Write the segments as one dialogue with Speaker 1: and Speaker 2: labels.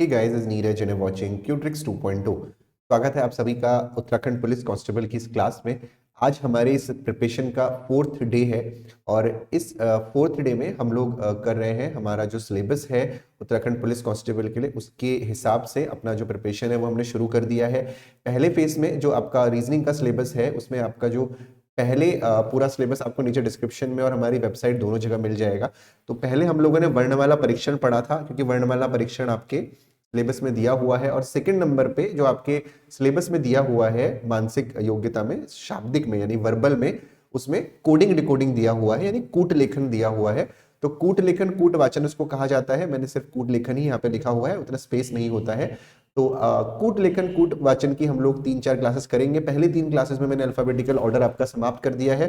Speaker 1: Hey guys, is Neeraj and watching Qutrix 2.0। स्वागत है आप सभी का उत्तराखंड पुलिस कांस्टेबल की इस क्लास में। आज हमारे इस प्रिपरेशन का 4th डे है और इस 4th डे में हम लोग कर रहे हैं हमारा जो सिलेबस है उत्तराखंड पुलिस कांस्टेबल के लिए, उसके हिसाब से अपना जो प्रिपरेशन है वो हमने शुरू कर दिया है। पहले फेज में जो आपका रीजनिंग का सिलेबस है उसमें आपका जो पहले पूरा सिलेबस आपको नीचे डिस्क्रिप्शन में और हमारी वेबसाइट दोनों जगह मिल जाएगा। तो पहले हम लोगों ने वर्णमाला परीक्षण पढ़ा था, क्योंकि वर्णमाला परीक्षण आपके सिलेबस में दिया हुआ है। और सेकंड नंबर पे जो आपके सिलेबस में दिया हुआ है मानसिक योग्यता में, शाब्दिक में यानी वर्बल में, उसमें कोडिंग डिकोडिंग दिया हुआ है, यानी कूट लेखन दिया हुआ है। तो कूट लेखन, कूट वाचन उसको कहा जाता है। मैंने सिर्फ कूट लेखन ही यहाँ पे लिखा हुआ है, उतना स्पेस नहीं होता है। तो कूट लेखन कूट वाचन की हम लोग 3-4 क्लासेस करेंगे। पहले 3 क्लासेस में मैंने अल्फाबेटिकल ऑर्डर आपका समाप्त कर दिया है।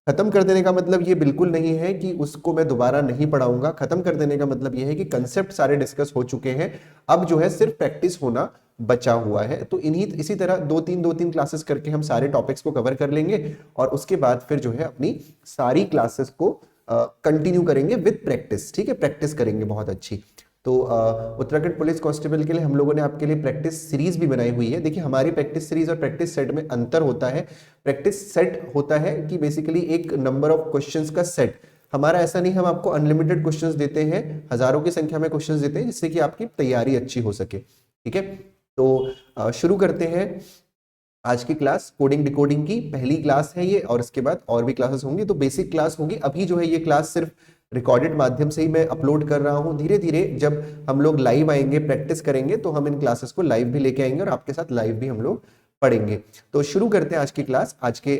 Speaker 1: खत्म कर देने का मतलब ये बिल्कुल नहीं है कि उसको मैं दोबारा नहीं पढ़ाऊंगा। खत्म कर देने का मतलब ये है कि कंसेप्ट सारे डिस्कस हो चुके हैं, अब जो है सिर्फ प्रैक्टिस होना बचा हुआ है। तो इसी तरह 2-3 क्लासेस करके हम सारे टॉपिक्स को कवर कर लेंगे और उसके बाद फिर जो है अपनी सारी क्लासेस को कंटिन्यू करेंगे विद प्रैक्टिस। ठीक है, प्रैक्टिस करेंगे बहुत अच्छी। तो उत्तराखंड पुलिस कांस्टेबल के लिए हम लोगों ने आपके लिए प्रैक्टिस सीरीज भी बनाई हुई है। देखिए, हमारी प्रैक्टिस सीरीज और प्रैक्टिस सेट में अंतर होता है। प्रैक्टिस सेट होता है कि बेसिकली एक नंबर ऑफ क्वेश्चंस का सेट। हमारा ऐसा नहीं, हम आपको अनलिमिटेड क्वेश्चंस देते हैं, हजारों की संख्या में क्वेश्चंस देते हैं, जिससे कि आपकी तैयारी अच्छी हो सके। ठीक है, तो शुरू करते हैं आज की क्लास। कोडिंग डिकोडिंग की पहली क्लास है ये, और इसके बाद और भी क्लासेस होंगी। तो बेसिक क्लास होगी। अभी जो है ये क्लास सिर्फ रिकॉर्डेड माध्यम से ही मैं अपलोड कर रहा हूं। धीरे धीरे जब हम लोग लाइव आएंगे, प्रैक्टिस करेंगे, तो हम इन क्लासेस को लाइव भी लेके आएंगे और आपके साथ लाइव भी हम लोग पढ़ेंगे। तो शुरू करते हैं आज की क्लास, आज के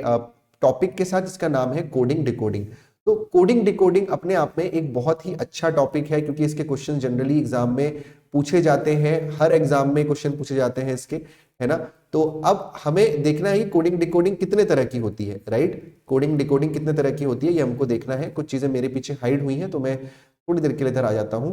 Speaker 1: टॉपिक के साथ। इसका नाम है कोडिंग डिकोडिंग। तो कोडिंग डिकोडिंग अपने आप में एक बहुत ही अच्छा टॉपिक है, क्योंकि इसके क्वेश्चन जनरली एग्जाम में पूछे जाते हैं। हर एग्जाम में क्वेश्चन पूछे जाते हैं इसके, है ना। तो अब हमें देखना है कि कोडिंग डिकोडिंग कितने तरह की होती है, राइट। कोडिंग डिकोडिंग कितने तरह की होती है ये हमको देखना है। कुछ चीजें मेरे पीछे हाइड हुई हैं, तो मैं थोड़ी देर के लिए इधर आ जाता हूं।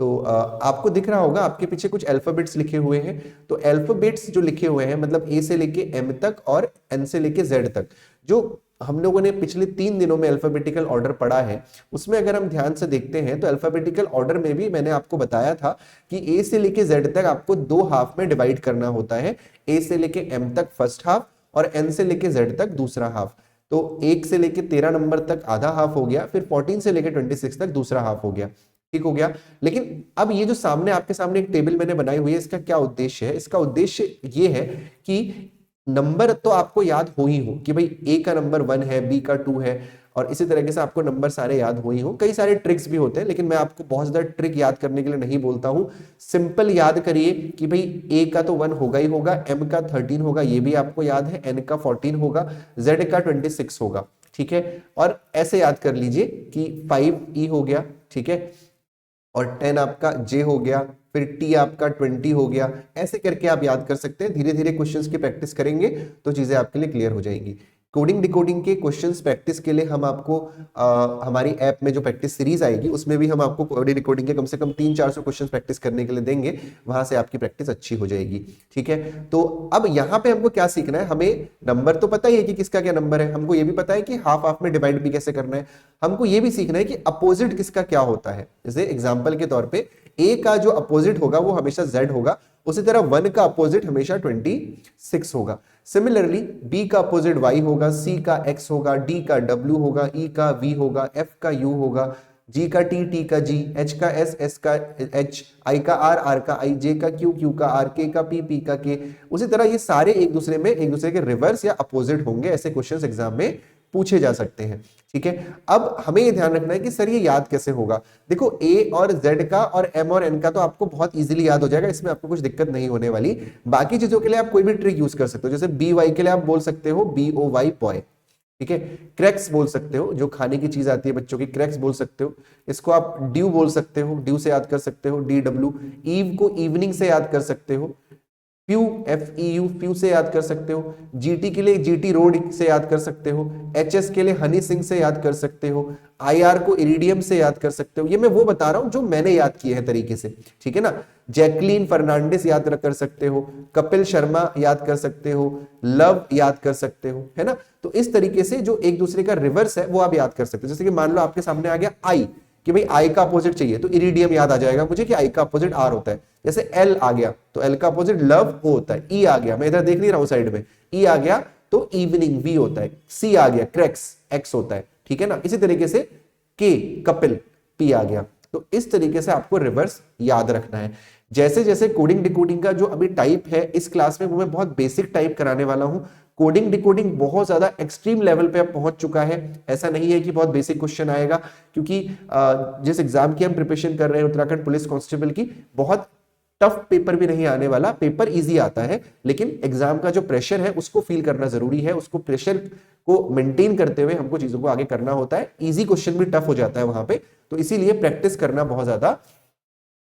Speaker 1: तो आपको दिख रहा होगा आपके पीछे कुछ अल्फाबेट्स लिखे हुए हैं। तो अल्फाबेट्स जो लिखे हुए हैं, मतलब ए से लेके एम तक और एन से लेके जेड तक, जो हम लोगों ने पिछले 3 दिनों में अल्फाबेटिकल ऑर्डर पढ़ा है, उसमें अगर हम ध्यान से देखते हैं तो अल्फाबेटिकल ऑर्डर में भी मैंने आपको बताया था कि ए से लेके जेड तक आपको 2 हाफ में डिवाइड करना होता है। ए से लेके एम तक फर्स्ट हाफ और एन से लेके जेड तक दूसरा हाफ। तो 1 से लेके 13 नंबर तक आधा हाफ हो गया, फिर 14 से लेके 26 तक दूसरा हाफ हो गया। ठीक हो गया। लेकिन अब ये जो सामने आपके सामने एक टेबल मैंने बनाई हुई है, इसका क्या उद्देश्य है? इसका उद्देश्य ये है कि नंबर तो आपको याद हो ही हो कि भाई ए का नंबर 1 है, बी का 2 है, और इसी तरीके से आपको नंबर सारे याद हो ही हो। कई सारे ट्रिक्स भी होते हैं, लेकिन मैं आपको बहुत ज्यादा ट्रिक याद करने के लिए नहीं बोलता हूं। सिंपल याद करिए कि भाई ए का तो 1 होगा ही होगा, एम का 13 होगा, ये भी आपको याद है, एन का 14 होगा, जेड का 26 होगा। ठीक है, और ऐसे याद कर लीजिए कि 5 ई हो गया, ठीक है, और 10 आपका जे हो गया, फिर टी आपका 20 हो गया। ऐसे करके आप याद कर सकते हैं। धीरे धीरे क्वेश्चंस की प्रैक्टिस करेंगे तो चीजें आपके लिए क्लियर हो जाएंगी। कोडिंग डिकोडिंग के क्वेश्चंस प्रैक्टिस के लिए हम आपको हमारी ऐप में जो प्रैक्टिस सीरीज आएगी उसमें भी हम आपको कोडिंग डिकोडिंग के कम से कम 300-400 क्वेश्चंस प्रैक्टिस करने के लिए देंगे। वहां से आपकी प्रैक्टिस अच्छी हो जाएगी। ठीक है, तो अब यहाँ पे हमको क्या सीखना है? हमें नंबर तो पता ही है कि किसका क्या नंबर है, हमको ये भी पता है कि हाफ हाफ में डिवाइड भी कैसे करना है। हमको ये भी सीखना है कि अपोजिट किसका क्या होता है। जैसे एग्जाम्पल के तौर पर ए का जो अपोजिट होगा वो हमेशा जेड होगा, उसी तरह 1 का अपोजिट हमेशा 26 होगा। सिमिलरली बी का अपोजिट वाई होगा, सी का एक्स होगा, डी का डब्ल्यू होगा, ई का वी होगा, एफ का यू होगा, जी का टी, टी का जी, एच का एस, एस का एच, आई का आर, आर का आई, जे का क्यू, क्यू का आर, के का पी, पी का के। उसी तरह ये सारे एक दूसरे के रिवर्स या अपोजिट होंगे। ऐसे क्वेश्चंस एग्जाम में पूछे जा सकते हैं। ठीक है, अब हमें ये ध्यान रखना है कि सर ये याद कैसे होगा। देखो, ए और जेड का और एम और एन का तो आपको बहुत इजीली याद हो जाएगा, इसमें आपको कुछ दिक्कत नहीं होने वाली। बाकी चीजों के लिए आप कोई भी ट्रिक यूज कर सकते हो। जैसे बी वाई के लिए आप बोल सकते हो BOY बॉय, ठीक है। क्रैक्स बोल सकते हो, जो खाने की चीज आती है बच्चों की, क्रैक्स बोल सकते हो। इसको आप ड्यू बोल सकते हो, ड्यू से याद कर सकते हो, DW। ईव को इवनिंग से याद कर सकते हो। फ्यू, FEU, फ्यू से याद कर सकते हो। GT के लिए GT रोड से याद कर सकते हो। HS के लिए हनी सिंह से याद कर सकते हो। IR को इरिडियम से याद कर सकते हो। ये मैं वो बता रहा हूं जो मैंने याद किए हैं तरीके से, ठीक है ना। जैकलीन फर्नांडिस याद कर सकते हो, कपिल शर्मा याद कर सकते हो, लव याद कर सकते हो, है ना। तो इस तरीके से जो एक दूसरे का रिवर्स है वो आप याद कर सकते हो। जैसे कि मान लो आपके सामने आ गया आई, कि भाई आई का अपोजिट चाहिए, तो इरिडियम याद आ जाएगा मुझे कि आई का अपोजिट आर होता है। जैसे एल आ गया तो एल का अपोजिट लव ओ होता है, ई आ गया, मैं इधर देख नहीं रहा हूं साइड में, ई आ गया तो इवनिंग वी होता है, सी आ गया क्रैक्स एक्स होता है, ठीक है ना। इसी तरीके से के कपिल पी आ गया। तो इस तरीके से आपको रिवर्स याद रखना है। जैसे जैसे कोडिंग डिकोडिंग का जो अभी टाइप है इस क्लास में वो मैं बहुत बेसिक टाइप कराने वाला हूं। कोडिंग डिकोडिंग बहुत ज्यादा एक्सट्रीम लेवल पे अब पहुंच चुका है, ऐसा नहीं है कि बहुत बेसिक क्वेश्चन आएगा, क्योंकि जिस एग्जाम की हम प्रिपरेशन कर रहे हैं उत्तराखंड पुलिस कांस्टेबल की, बहुत टफ पेपर भी नहीं आने वाला, पेपर इजी आता है, लेकिन एग्जाम का जो प्रेशर है उसको फील करना जरूरी है, उसको प्रेशर को मेंटेन करते हुए हमको चीजों को आगे करना होता है। इजी क्वेश्चन भी टफ हो जाता है वहां पे, तो इसीलिए प्रैक्टिस करना बहुत ज्यादा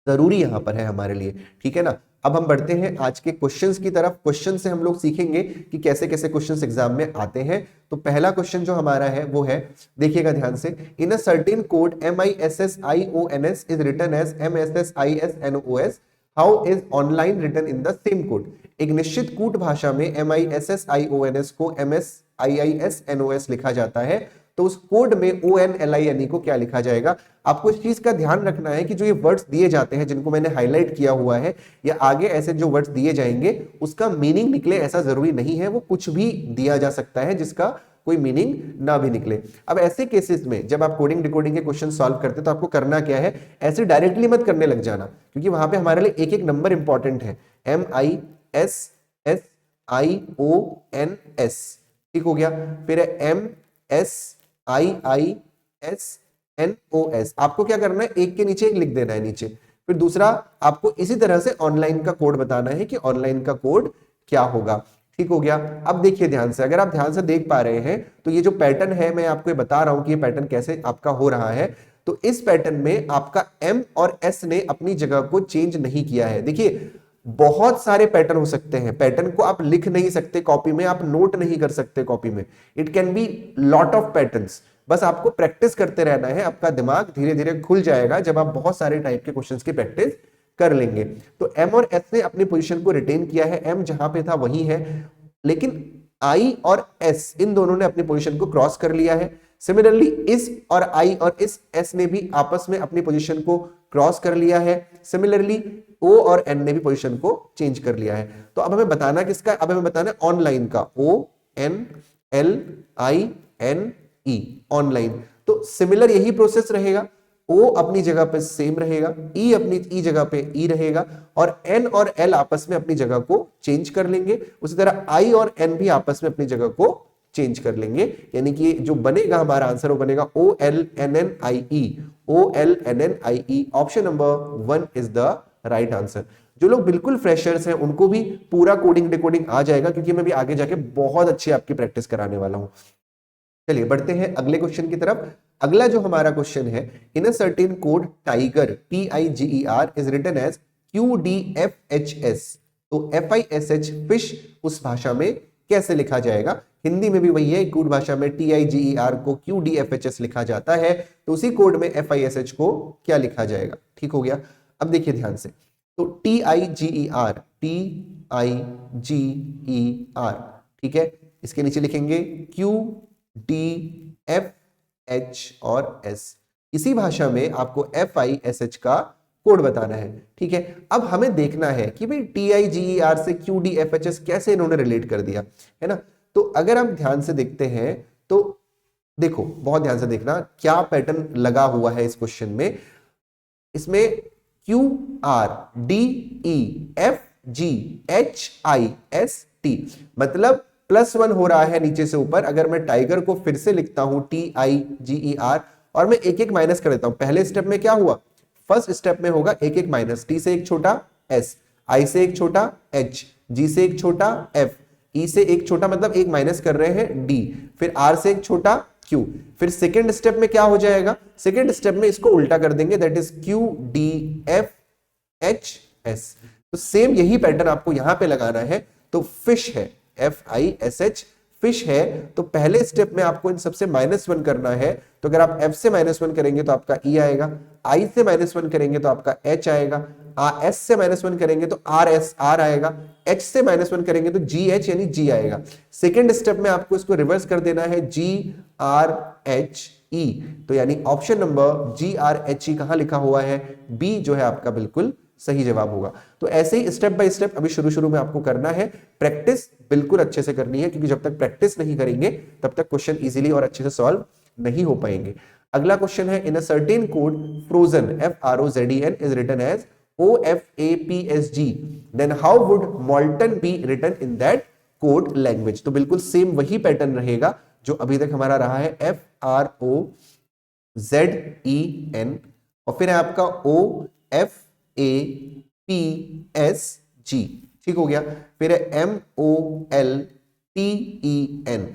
Speaker 1: जरूरी यहां पर है हमारे लिए, ठीक है ना। अब हम बढ़ते हैं आज के क्वेश्चंस की तरफ। क्वेश्चन से हम लोग सीखेंगे कि कैसे कैसे क्वेश्चंस एग्जाम में आते हैं। तो पहला क्वेश्चन जो हमारा है वो है, देखिएगा ध्यान से, in a certain code MISSIONS is written as MSSISNOS, how is online written in the same code. एक निश्चित कूट भाषा में MISSIONS को MSIISNOS लिखा जाता है, तो उस कोड में ONLINE को क्या लिखा जाएगा। आपको इस चीज का ध्यान रखना है कि जो ये वर्ड्स दिए जाते हैं जिनको मैंने हाईलाइट किया हुआ है, या आगे ऐसे जो वर्ड्स दिए जाएंगे उसका मीनिंग निकले ऐसा जरूरी नहीं है, वो कुछ भी दिया जा सकता है जिसका कोई मीनिंग ना भी निकले। अब ऐसे केसेस में जब आप कोडिंग डिकोडिंग के क्वेश्चन सॉल्व करते हैं तो आपको करना क्या है, ऐसे डायरेक्टली मत करने लग जाना, क्योंकि वहां पे हमारे लिए एक एक नंबर इंपॉर्टेंट है। MISSIONS, ठीक हो गया, फिर MSIISNOS, आपको क्या करना है, एक के नीचे एक लिख देना है नीचे। फिर दूसरा आपको इसी तरह से ऑनलाइन का कोड बताना है कि ऑनलाइन का कोड क्या होगा, ठीक हो गया। अब देखिए ध्यान से, अगर आप ध्यान से देख पा रहे हैं तो ये जो पैटर्न है मैं आपको ये बता रहा हूं कि ये पैटर्न कैसे आपका हो रहा है। तो इस पैटर्न में आपका M और S ने अपनी जगह को चेंज नहीं किया है। देखिए बहुत सारे पैटर्न हो सकते हैं, पैटर्न को आप लिख नहीं सकते कॉपी में, आप नोट नहीं कर सकते कॉपी में, it can be lot of patterns. बस आपको प्रैक्टिस करते रहना है, आपका दिमाग धीरे धीरे खुल जाएगा जब आप बहुत सारे टाइप के क्वेश्चंस की प्रैक्टिस कर लेंगे। तो M और S ने अपनी पोजीशन को रिटेन किया है, M जहां पे था वही है, लेकिन I और S इन दोनों ने अपनी पोजीशन को क्रॉस कर लिया है। सिमिलरली इस और I और इस S ने भी आपस में अपनी पोजीशन को क्रॉस कर लिया है। सिमिलरली O और N ने भी पोजीशन को चेंज कर लिया है। तो अब हमें बताना किसका, अब हमें बताना है ऑनलाइन का, ONLINE, ऑनलाइन। तो सिमिलर यही प्रोसेस रहेगा, O अपनी जगह पे सेम रहेगा, E अपनी E जगह पे E रहेगा, और N और L आपस में अपनी जगह को चेंज कर लेंगे। उसी तरह I और N भी आपस में अपनी जगह को चेंज कर लेंगे, यानी कि जो बनेगा हमारा आंसर वो बनेगा OLNNIE, OLNNIE। Option number 1 is the right answer. जो लोग बिल्कुल फ्रेशर्स हैं उनको भी पूरा कोडिंग डिकोडिंग आ जाएगा, क्योंकि मैं भी आगे जाके बहुत अच्छी आपकी प्रैक्टिस कराने वाला हूं। चलिए बढ़ते हैं अगले क्वेश्चन की तरफ। अगला जो हमारा क्वेश्चन है, in a certain code tiger TIGER is written as QDFHS, तो FISH फिश उस भाषा में कैसे लिखा जाएगा। हिंदी में भी वही है, कोड भाषा में TIGER को QDFHS लिखा जाता है, तो उसी कोड में FISH को क्या लिखा जाएगा, ठीक हो गया। अब देखिए ध्यान से, तो TIGER, ठीक है, इसके नीचे लिखेंगे QDFH और S। इसी भाषा में आपको FISH का कोड बताना है, ठीक है। अब हमें देखना है कि भाई TIGER से QDFHS कैसे इन्होंने रिलेट कर दिया, है ना। तो अगर आप ध्यान से देखते हैं तो देखो, बहुत ध्यान से देखना क्या पैटर्न लगा हुआ है इस क्वेश्चन में। इसमें QRDEFGHIST, मतलब +1 हो रहा है नीचे से ऊपर। अगर मैं टाइगर को फिर से लिखता हूं TIGER और मैं एक एक माइनस कर देता हूं, पहले स्टेप में क्या हुआ, फर्स्ट स्टेप में होगा एक एक माइनस, T से एक छोटा S, I से एक छोटा H, G से एक छोटा F, E से एक छोटा मतलब एक माइनस कर रहे हैं D, फिर R से एक छोटा Q। फिर सेकेंड स्टेप में क्या हो जाएगा, सेकेंड स्टेप में इसको उल्टा कर देंगे, दैट इज QDFHS। तो सेम यही पैटर्न आपको यहां पे लगाना है। तो फिश है, FISH फिश है, तो पहले स्टेप में आपको इन सबसे -1 करना है। तो अगर आप F से -1 करेंगे तो आपका E आएगा, I से -1 करेंगे तो आपका H आएगा, S से -1 करेंगे तो R आएगा, H से -1 करेंगे तो GH यानी G आएगा। सेकेंड स्टेप में आपको इसको रिवर्स कर देना है GRHE, तो यानी ऑप्शन नंबर GRHE कहां लिखा हुआ है, B जो है आपका बिल्कुल सही जवाब होगा। तो ऐसे ही स्टेप बाय स्टेप अभी शुरू शुरू में आपको करना है, प्रैक्टिस बिल्कुल अच्छे से करनी है, क्योंकि जब तक प्रैक्टिस नहीं करेंगे तब तक क्वेश्चन इजीली और अच्छे से सॉल्व नहीं हो पाएंगे। अगला क्वेश्चन है, in a certain code frozen FROZEN is written as OFAPSG, then how would molten be written in that code language. तो बिल्कुल सेम वही पैटर्न रहेगा जो अभी तक हमारा रहा है, FROZEN और फिर है आपका OFAPSG, ठीक हो गया। फिर है MOLTEN,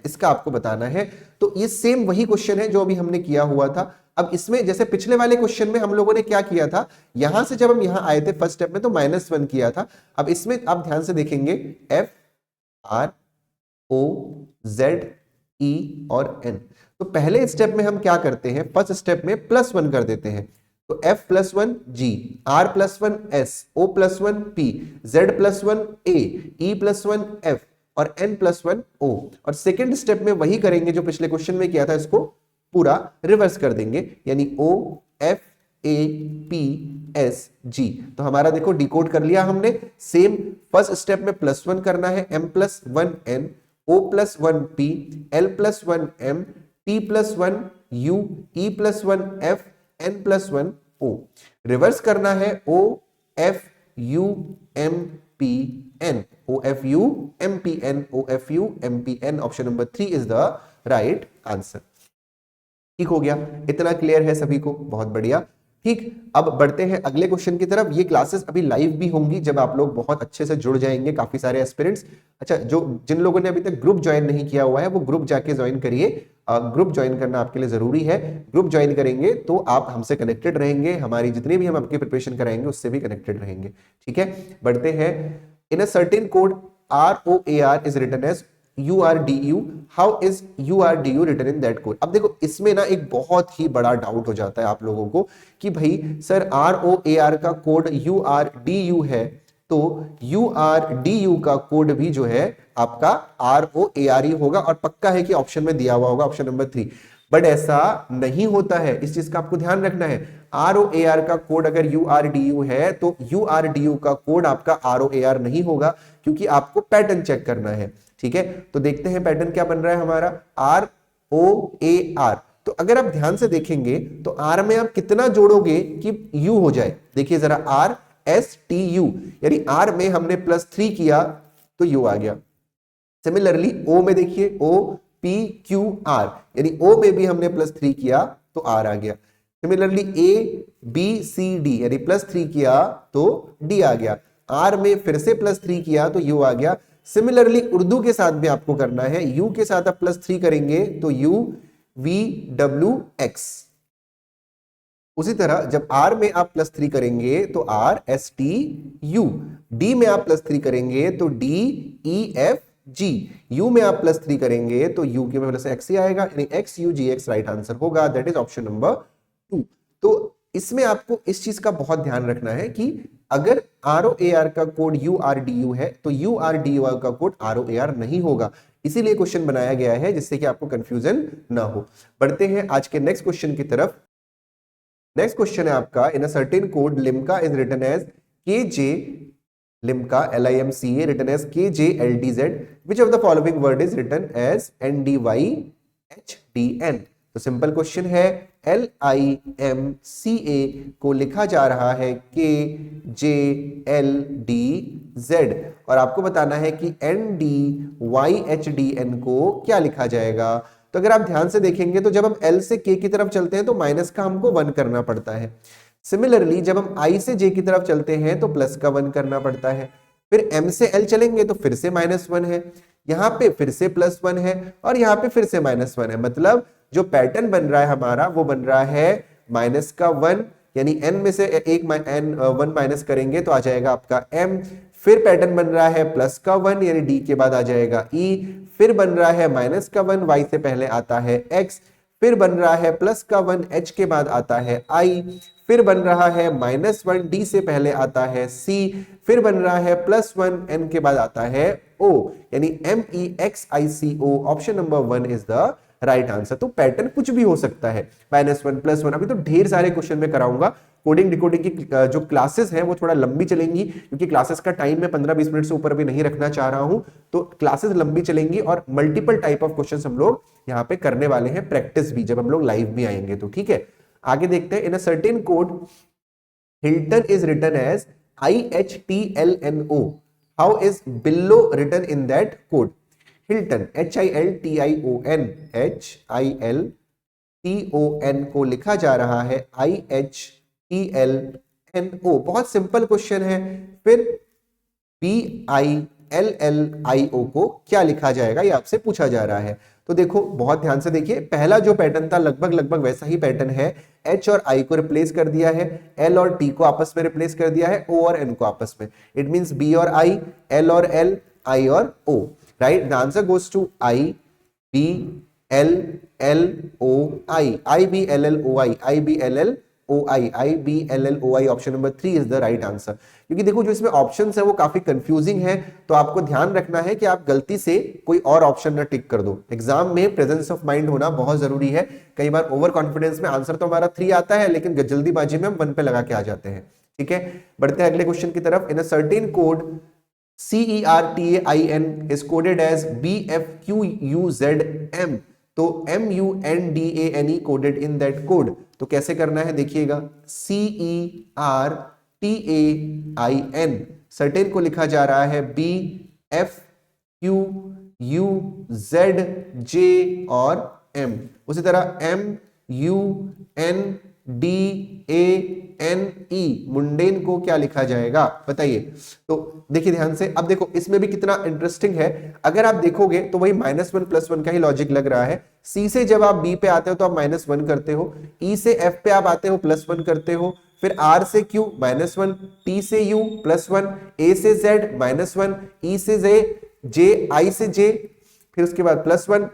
Speaker 1: इसका आपको बताना है। तो ये सेम वही क्वेश्चन है जो अभी हमने किया हुआ था। अब इसमें जैसे पिछले वाले क्वेश्चन में हम लोगों ने क्या किया था, यहां से जब हम यहां आए थे फर्स्ट स्टेप में तो -1 किया था। अब इसमें आप ध्यान से देखेंगे FROZE और N। तो पहले स्टेप में हम क्या करते हैं, फर्स्ट स्टेप में +1 कर देते हैं। तो F+1 G, R+1 S, O+1 P, Z+1 A, E+1 F और N+1 O। और सेकेंड स्टेप में वही करेंगे जो पिछले क्वेश्चन में किया था, इसको पूरा रिवर्स कर देंगे, यानी OFAPSG। तो हमारा देखो डिकोड कर लिया हमने। सेम फर्स्ट स्टेप में +1 करना है, M+1N, O+1P, L+1M, T+1U, E+1F, N+1O। Reverse करना है OFUMPN, OFUMPN, OFUMPN। Option number 3 is the right answer. ठीक हो गया, इतना क्लियर है सभी को, बहुत बढ़िया। ठीक, अब बढ़ते हैं अगले क्वेश्चन की तरफ। ये क्लासेस अभी लाइव भी होंगी जब आप लोग बहुत अच्छे से जुड़ जाएंगे, काफी सारे एस्पिरेंट्स। अच्छा, जिन लोगों ने अभी तक ग्रुप ज्वाइन नहीं किया हुआ है वो ग्रुप जाके ज्वाइन करिए। ग्रुप ज्वाइन करना आपके लिए जरूरी है। ग्रुप ज्वाइन करेंगे तो आप हमसे कनेक्टेड रहेंगे, हमारी जितनी भी हम आपकी प्रिपरेशन कराएंगे उससे भी कनेक्टेड रहेंगे। ठीक है, बढ़ते हैं। In a certain code ROAR is written as URDU, how is URDU written in that code. अब देखो इसमें ना एक बहुत ही बड़ा डाउट हो जाता है आप लोगों को कि भाई सर ROAR का कोड URDU है, तो URDU का कोड भी जो है आपका ROAR ही होगा, और पक्का है कि ऑप्शन में दिया हुआ होगा, ऑप्शन नंबर 3। बट ऐसा नहीं होता है, इस चीज का आपको ध्यान रखना है। ROAR का कोड अगर URDU है तो URDU का कोड आपका ROAR नहीं होगा, क्योंकि आपको पैटर्न चेक करना है। ठीक है, तो देखते हैं पैटर्न क्या बन रहा है हमारा, ROAR। तो अगर आप ध्यान से देखेंगे तो R में आप कितना जोड़ोगे कि U हो जाए। देखिए जरा, RSTU, यानी R में हमने +3 किया तो U आ गया। सिमिलरली O में देखिए, OPQR, यानी O में भी हमने +3 किया तो R आ गया। सिमिलरली ABCD, यानी +3 किया तो D आ गया। R में फिर से +3 किया तो U आ गया। सिमिलरली उर्दू के साथ भी आपको करना है, U के साथ आप +3 करेंगे तो UVWX। उसी तरह जब R में आप +3 करेंगे तो RSTU, D में आप +3 करेंगे तो DEFG, U में आप +3 करेंगे तो U के में +X ही आएगा, यानी XUGX राइट आंसर होगा, दैट इज ऑप्शन नंबर 2। तो इसमें आपको इस चीज का बहुत ध्यान रखना है कि अगर ROAR का कोड URDU है तो URDU का कोड ROAR नहीं होगा, इसीलिए क्वेश्चन बनाया गया है जिससे कि आपको कंफ्यूजन ना हो। बढ़ते हैं आज के नेक्स्ट क्वेश्चन की तरफ। नेक्स्ट क्वेश्चन है आपका, in a certain code Limca is written as KJ, Limca LIMCA written as KJLDZ, which of the following word is written as NDYHDN। तो सिंपल क्वेश्चन है, LIMCA को लिखा जा रहा है KJLDZ, और आपको बताना है कि NDYHDN को क्या लिखा जाएगा। तो अगर आप ध्यान से देखेंगे तो जब हम L से K की तरफ चलते हैं तो माइनस का हमको 1 करना पड़ता है। सिमिलरली जब हम I से J की तरफ चलते हैं तो प्लस का 1 करना पड़ता है। फिर M से L चलेंगे तो फिर से -1 है, यहाँ पे फिर से +1 है, और यहाँ पे फिर से -1 है। मतलब जो पैटर्न बन रहा है हमारा वो बन रहा है माइनस का 1, यानी n में से एक n1 माइनस करेंगे तो आ जाएगा आपका m। फिर पैटर्न बन रहा है प्लस का 1, यानी d के बाद आ जाएगा e। फिर बन रहा है माइनस का 1, y से पहले आता है x। फिर बन रहा है प्लस का 1, h के बाद आता है i। फिर बन रहा है -1, d से पहले आता है c। फिर बन रहा है +1, n के बाद आता है o, यानी MEXICO। Option number 1 is the right answer. तो पैटर्न कुछ भी हो सकता है, -1 +1, अभी तो ढेर सारे क्वेश्चन में कराऊंगा, कोडिंग डिकोडिंग की जो क्लासेस हैं वो थोड़ा लंबी चलेंगी, क्योंकि क्लासेस का टाइम मैं 15-20 मिनट से ऊपर भी नहीं रखना चाह रहा हूं, तो क्लासेस लंबी चलेंगी और मल्टीपल टाइप ऑफ क्वेश्चंस हम लोग यहाँ पे करने वाले हैं, प्रैक्टिस भी, जब हम लोग लाइव भी आएंगे तो। ठीक है, आगे देखते हैं। In a certain code Hilton is written as IHTLNO. How is Billo written in that code? Hilton HILTION HILTON को लिखा जा रहा है IHTLNO। बहुत सिंपल क्वेश्चन है। फिर BILLIO को क्या लिखा जाएगा, ये आपसे पूछा जा रहा है। तो देखो बहुत ध्यान से देखिए, पहला जो पैटर्न था लगभग लगभग वैसा ही पैटर्न है। H और I को रिप्लेस कर दिया है, L और T को आपस में रिप्लेस कर दिया है, O और N को आपस में। इट मींस B और I, L और L, I और O। Right, the answer goes to I B L L O I, I B L L O I, I B L L OI, IBLLOI, option number 3 is the right answer. क्योंकि देखो जो इसमें options है वो काफी confusing है, तो आपको ध्यान रखना है कि आप गलती से कोई और ऑप्शन ना टिक कर दो। एग्जाम में प्रेजेंस ऑफ माइंड होना बहुत जरूरी है। कई बार ओवर कॉन्फिडेंस में आंसर तो हमारा 3 आता है, लेकिन जल्दीबाजी में हम 1 पे लगा के आ जाते हैं। ठीक है, बढ़ते हैं अगले क्वेश्चन की तरफ। In a certain code CERTAIN is coded as BFQUZM, तो MUNDANE coded in that code. तो कैसे करना है देखिएगा, CERTAIN, सर्टेन को लिखा जा रहा है BFQUZJ और M। उसी तरह MUNDANE, मुंडेन को क्या लिखा जाएगा बताइए। तो देखिए ध्यान से, अब देखो इसमें भी कितना इंटरेस्टिंग है। अगर आप देखोगे तो वही -1 + 1 का ही लॉजिक लग रहा है। C से जब आप B पे आते हो तो आप -1 करते हो, E से F पे आप आते हो +1 करते हो, फिर R से Q -1, T से U +1, A से Z -1, E से J, I से J, फिर उसके बाद +1,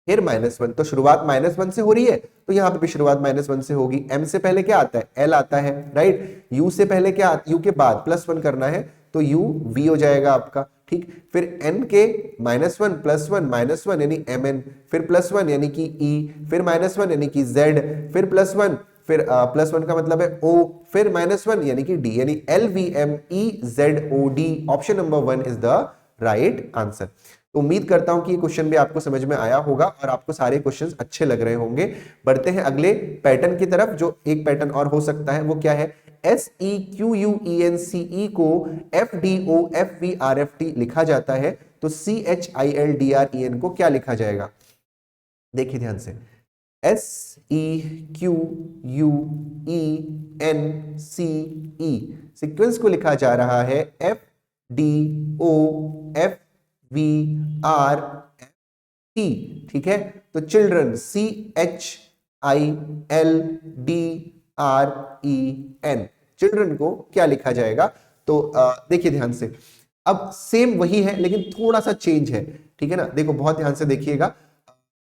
Speaker 1: फिर -1। तो शुरुआत -1 से हो रही है, तो यहाँ पे भी शुरुआत -1 से होगी। M से पहले क्या आता है, L आता है, राइट। U से पहले क्या, U के बाद +1 करना है, तो U V हो जाएगा आपका। ठीक, फिर N के -1 + 1 -1 यानी MN, फिर +1 यानी कि E, फिर -1 यानी कि Z, फिर +1, फिर +1 का मतलब है O, फिर -1 यानी कि D, यानी LVMEZOD, option number 1 is the right answer. तो उम्मीद करता हूं कि ये क्वेश्चन भी आपको समझ में आया होगा और आपको सारे क्वेश्चंस अच्छे लग रहे होंगे। बढ़ते हैं अगले पैटर्न की तरफ। जो एक पैटर्न और हो सकता है वो क्या है, SEQUENCE को FDOFVRFT लिखा जाता है, तो CHILDREN को क्या लिखा जाएगा। देखिए ध्यान से, SEQUENCE, सीक्वेंस को लिखा जा रहा है FDOFVRFT। ठीक है, तो चिल्ड्रन CHILDREN, चिल्ड्रन को क्या लिखा जाएगा। तो देखिए ध्यान से, अब सेम वही है लेकिन थोड़ा सा चेंज है। ठीक है ना, देखो बहुत ध्यान से देखिएगा।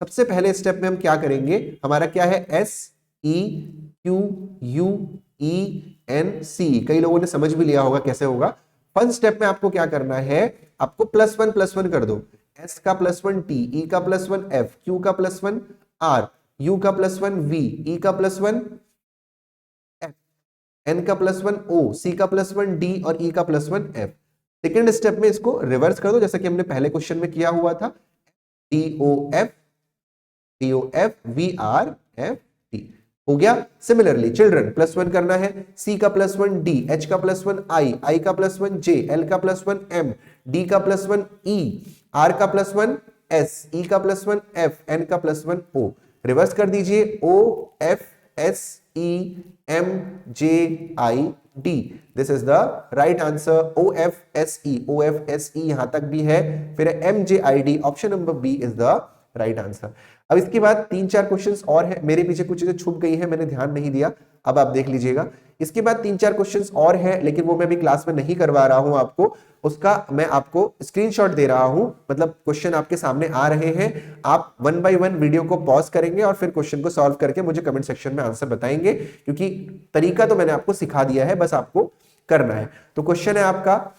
Speaker 1: सबसे पहले स्टेप में हम क्या करेंगे, हमारा क्या है SEQUENCE, कई लोगों ने समझ भी लिया होगा कैसे होगा। फर्स्ट स्टेप में आपको क्या करना है, आपको +1 + 1 कर दो। S का +1 T, E का +1 F, Q का +1 R, U का +1 V, E का +1 F, N का +1 O, C का +1 D और E का +1 F। सेकेंड स्टेप में इसको रिवर्स कर दो, जैसा कि हमने पहले क्वेश्चन में किया हुआ था, DOFVRFT हो गया। सिमिलरली चिल्ड्रन +1 करना है, C का +1 D, H का +1 I का +1 J, L का +1 M, D का +1 E, R का +1 S, E का +1 F, N का +1 O। रिवर्स कर दीजिए, OFSEMJID, this is the right answer. OFSE यहां तक भी है, फिर MJID, option number B is the right answer. अब इसके बाद 3-4 क्वेश्चंस और है, मेरे पीछे कुछ चीजें छुप गई है, मैंने ध्यान नहीं दिया, अब आप देख लीजिएगा। इसके बाद 3-4 क्वेश्चंस और है, लेकिन वो मैं भी क्लास में नहीं करवा रहा हूं आपको, उसका मैं आपको स्क्रीनशॉट दे रहा हूं, मतलब क्वेश्चन आपके सामने आ रहे हैं, आप 1 बाय 1 वीडियो को पॉज करेंगे और फिर क्वेश्चन को सॉल्व करके मुझे कमेंट सेक्शन में आंसर बताएंगे, क्योंकि तरीका तो मैंने आपको सिखा दिया है, बस आपको करना है। तो क्वेश्चन है आपका,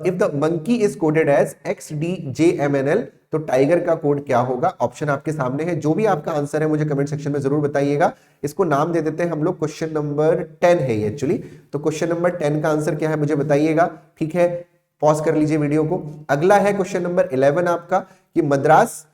Speaker 1: if the monkey is coded as XDJMNL, तो टाइगर का कोड क्या होगा? ऑप्शन आपके सामने है। जो भी आपका आंसर है मुझे कमेंट सेक्शन में जरूर बताइएगा। इसको नाम दे देते हैं हम लोग, क्वेश्चन नंबर 10 है ये एक्चुअली। तो क्वेश्चन नंबर 10 का आंसर क्या है मुझे बताइएगा, ठीक है? पॉज कर लीजिए वीडियो को। अगला है क्वेश्चन नंबर 11 आपका, कि मद्रास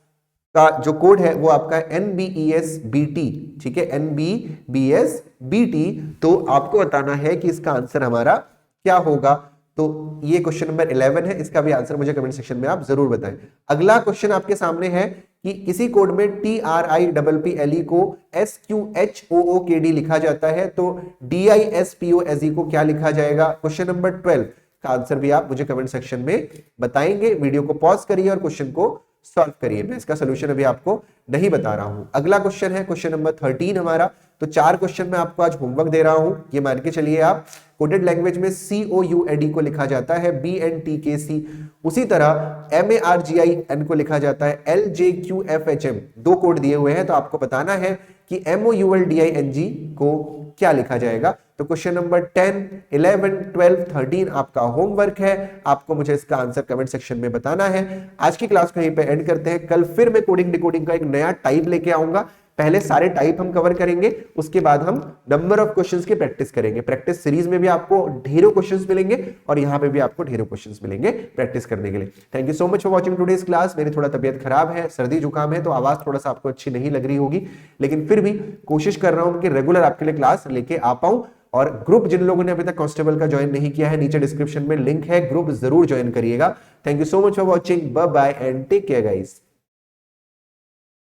Speaker 1: का जो कोड है वो आपका NBES-BT, ठीक है, NBES-BT। तो आपको बताना है कि इसका आंसर हमारा क्या होगा। तो ये क्वेश्चन नंबर 11 है, इसका भी आंसर मुझे कमेंट सेक्शन में आप जरूर बताएं। अगला क्वेश्चन आपके सामने है कि किसी कोड में TRIPPLE को SQHOOKD लिखा जाता है, तो DISPOSE को क्या लिखा जाएगा? क्वेश्चन नंबर 12 का आंसर भी आप मुझे कमेंट सेक्शन में बताएंगे। वीडियो को पॉज करिए और क्वेश्चन को सॉल्व करिए। मैं इसका सोल्यूशन अभी आपको नहीं बता रहा हूं। अगला क्वेश्चन है क्वेश्चन नंबर 13 हमारा। तो 4 क्वेश्चन मैं आपको आज होमवर्क दे रहा हूं, ये मान के चलिए आप। कोडेड लैंग्वेज में COUAD को लिखा जाता है BNTKC, उसी तरह MARGIN को लिखा जाता है LJQFHM। 2 कोड दिए हुए हैं, तो आपको बताना है कि MOULDING को क्या लिखा जाएगा। तो क्वेश्चन नंबर 10, 11, 12, 13 आपका होमवर्क है। आपको मुझे इसका आंसर कमेंट सेक्शन में बताना है। आज की क्लास को यहीं पे एंड करते हैं। कल फिर मैं कोडिंग डिकोडिंग का एक नया टाइप लेके आऊंगा। पहले सारे टाइप हम कवर करेंगे, उसके बाद हम नंबर ऑफ क्वेश्चंस की प्रैक्टिस करेंगे। प्रैक्टिस सीरीज में भी आपको ढेरों क्वेश्चंस मिलेंगे और यहाँ पे भी आपको ढेरों क्वेश्चंस मिलेंगे प्रैक्टिस करने के लिए। Thank you so much for watching today's class. मेरी थोड़ा तबियत खराब है, सर्दी जुकाम है, तो आवाज थोड़ा सा आपको अच्छी नहीं लग रही होगी, लेकिन फिर भी कोशिश कर रहा हूं कि रेगुलर आपके लिए क्लास लेके आ पाऊं। और ग्रुप जिन लोगों ने अभी तक कांस्टेबल का ज्वाइन नहीं किया है, नीचे डिस्क्रिप्शन में लिंक है, ग्रुप जरूर ज्वाइन करिएगा। Thank you so much for watching, bye bye and take care guys.